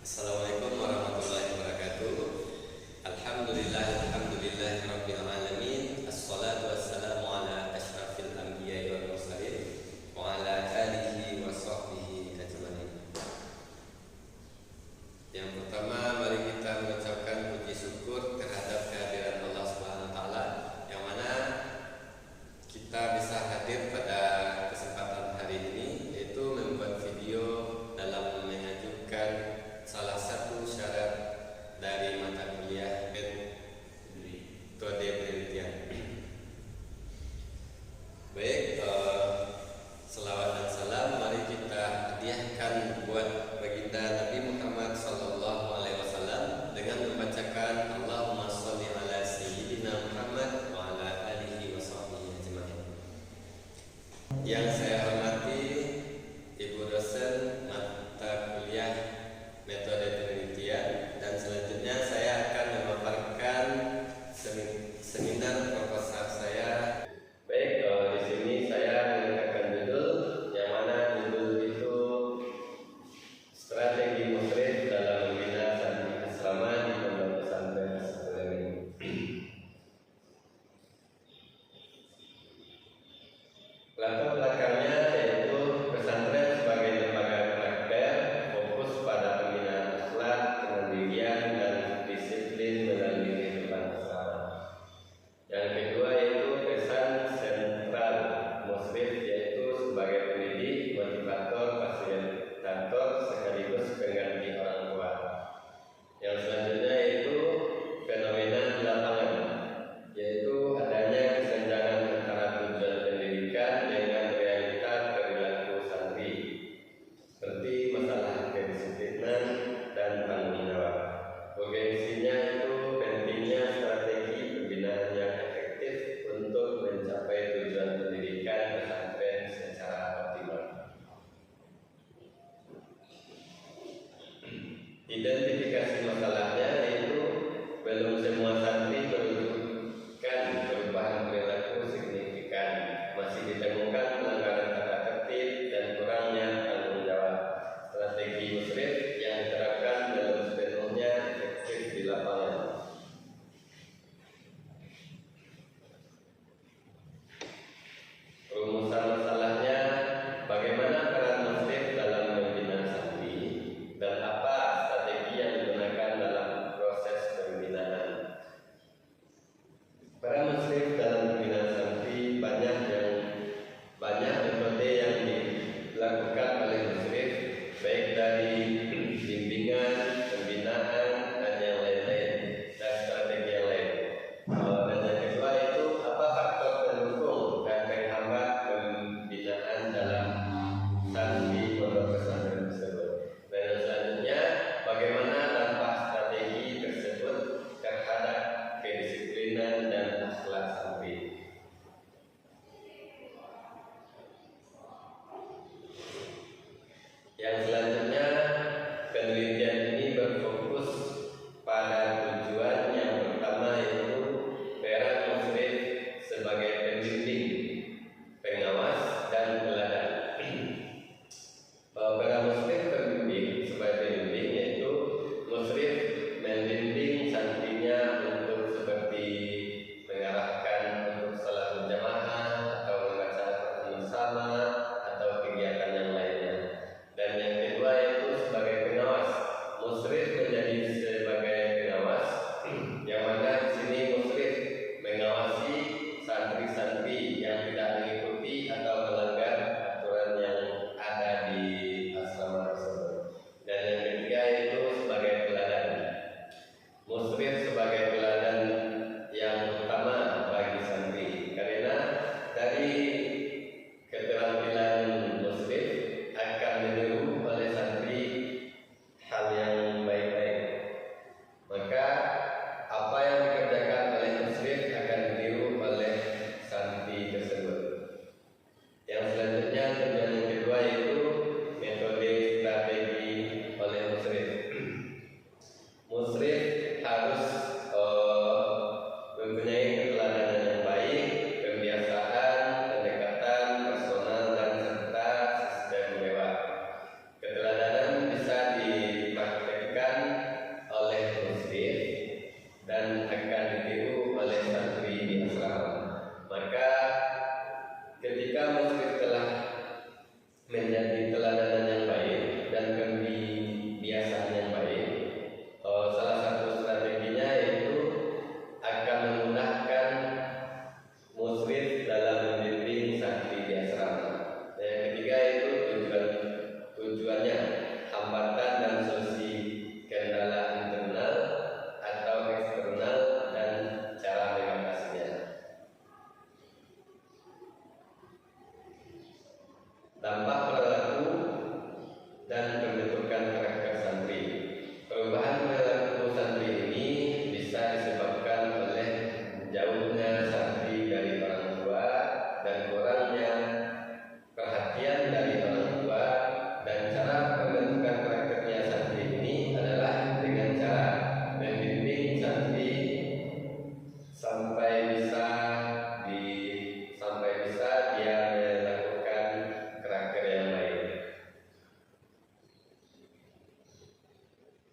Assalamualaikum warahmatullahi wabarakatuh. Alhamdulillahirabbil alamin. Assalatu wassalamu ala asyrafil anbiya'i wal mursalin wa ala alihi wa sahbihi ajmain. Yang pertama, mari kita mengucapkan puji syukur terhadap kehadiran Allah Subhanahu wa taala yang mana kita bisa hadir pada kesempatan hari ini, yaitu membuat video dalam mengajukan salah satu syarat dari mata kuliah metode penelitian. Baik, selawat dan salam mari kita hadiahkan buat baginda Nabi Muhammad sallallahu alaihi wasallam dengan membacakan Allahumma sholli ala sayyidina Muhammad wa ala alihi wa sahbihi ajmain. Yang saya hormati Ibu dosen mata kuliah metode penelitian, dan selanjutnya saya akan memaparkan seminar proposal saya. Baik, di sini saya menggunakan judul yang mana judul itu strategi musrid dalam membina santri asrama di pondok pesantren Asrul. Latar belakangnya yaitu pesantren sebagai lembaga karakter fokus pada pembinaan akhlak, kemandirian, dan disiplin melalui kehidupan bersama. Yang kedua yaitu pesan sentral musrid, yaitu sebagai pendidik, motivator, fasilitator, sekaligus pengganti orang tua. Yang selanjutnya yaitu fenomena di lapangan, yaitu adanya kesenjangan antara tujuan pendidikan dengan realita perilaku santri, seperti masalah kedisiplinan dan tanggung jawab. Urgensinya itu pentingnya strategi pembinaan yang efektif untuk mencapai tujuan pendidikan pesantren secara optimal. Identifikasi masalahnya yaitu belum semua santri menunjukkan perubahan perilaku signifikan, masih ditemukan pelanggaran tata tertib dan kurangnya tanggung jawab. Strategi musrid yang diterapkan belum sepenuhnya efektif di lapangan. Rumusan masalahnya, bagaimana peran musrid dalam membina santri dan apa strategi yang digunakan dalam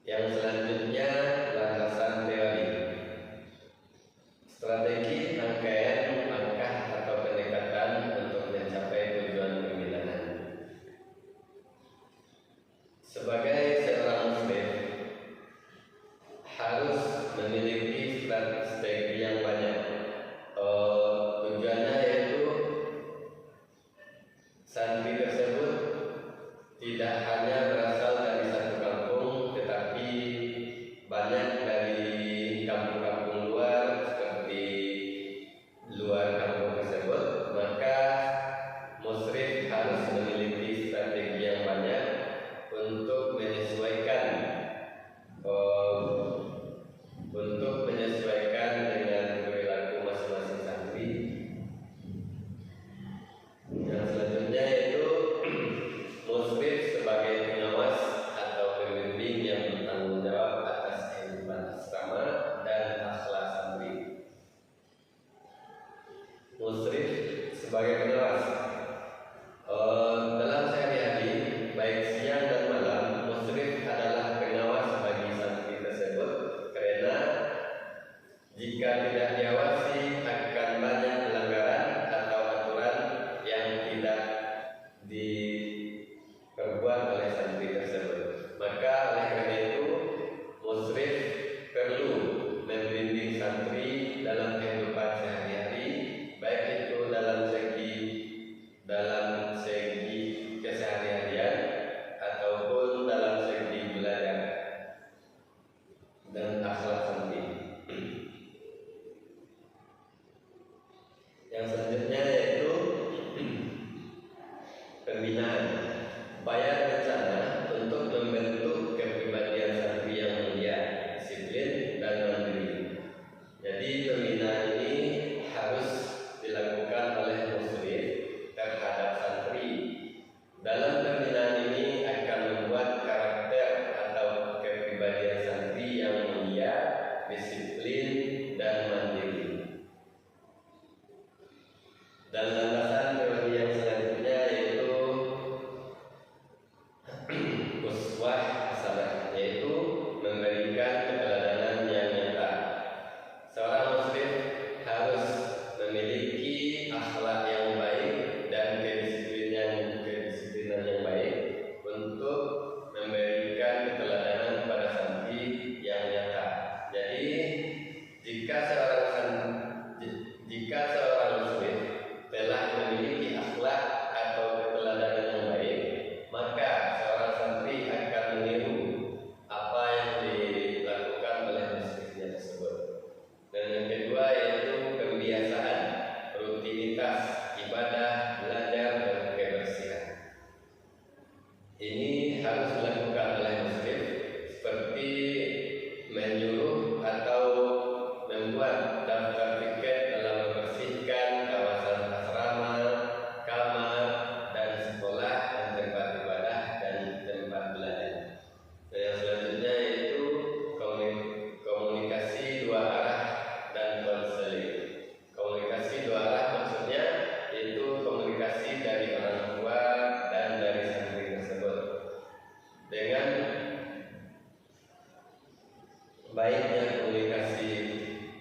Yang selanjutnya landasan teori. Strategi rangkaian langkah atau pendekatan untuk mencapai tujuan pembinaan. Sebagai seorang muslim harus memiliki strategi yang banyak. Tujuannya yaitu santri tersebut tidak hanya berasal dari satu kampung, tetapi banyak dari kampung-kampung luar seperti luar kampung tersebut. Maka musyrif harus memiliki strategi yang banyak untuk menyesuaikan dengan perilaku masing-masing santri. Yang selanjutnya yaitu musyrif sebagai pengawas atau pembimbing yang bertanggung jawab atas kehidupan asrama dan akhlak santri. Musyrif sebagai pengawas dalam sehari-hari baik siang dan malam, musyrif adalah pengawas bagi santri tersebut, karena jika tidak diawasi akan banyak pelanggaran atau aturan yang tidak diperbuat oleh santri tersebut. Maka oleh karena itu musyrif perlu membimbing santri dalam kehidupan sehari-hari, baik itu dalam segi keseharian ataupun dalam segi belajar dan akhlak santri. Yang selanjutnya yaitu pembinaan, upaya rencana untuk membentuk kepribadian santri yang mulia, disiplin dan mandiri. Jadi pembinaan ini harus dilakukan oleh musyrif terhadap santri. Dalam pembinaan ini akan membuat karakter atau kepribadian santri yang mulia, disiplin dan mandiri. Dan landasan teori yang selanjutnya yaitu uswah hasanah, yaitu memberikan keteladanan yang nyata. Seorang muslim harus memiliki akhlak yang baik dan kedisiplinan yang baik untuk memberikan keteladanan pada santri yang nyata. Jadi jika seorang muslim telah memiliki akhlak atau keteladanan yang baik, maka seorang santri akan meniru apa yang dilakukan oleh musyrifnya tersebut. Dan yang kedua yaitu kebiasaan, rutinitas ibadah, belajar dan kebersihan. Ini harus dilakukan oleh musyrif, seperti menyuruh atau membuat daftar tiket dalam membersihkan kawasan asrama, kamar, dan sekolah, dan tempat ibadah dan tempat belajar. Dan yang selanjutnya yaitu komunikasi dua arah dan konseling. Komunikasi dua arah maksudnya yaitu komunikasi dari orang tua dan dari santri tersebut. Dengan baiknya komunikasi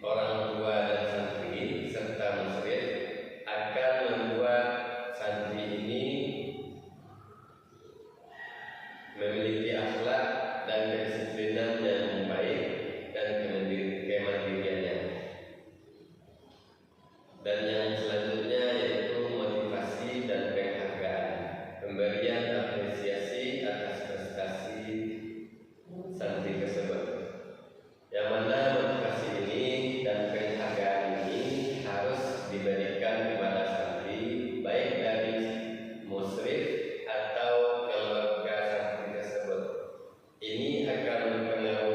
orang tua dan santri serta musyrif akan membuat santri ini memiliki akhlak dan kedisiplinan yang baik dan kemandiriannya. Dan yang selanjutnya yaitu motivasi dan penghargaan, pemberian apresiasi atas prestasi santri tersebut. Yang mana motivasi ini dan penghargaan ini harus diberikan kepada santri, baik dari musyrif atau keluarga santri tersebut. Ini akan mempengaruhi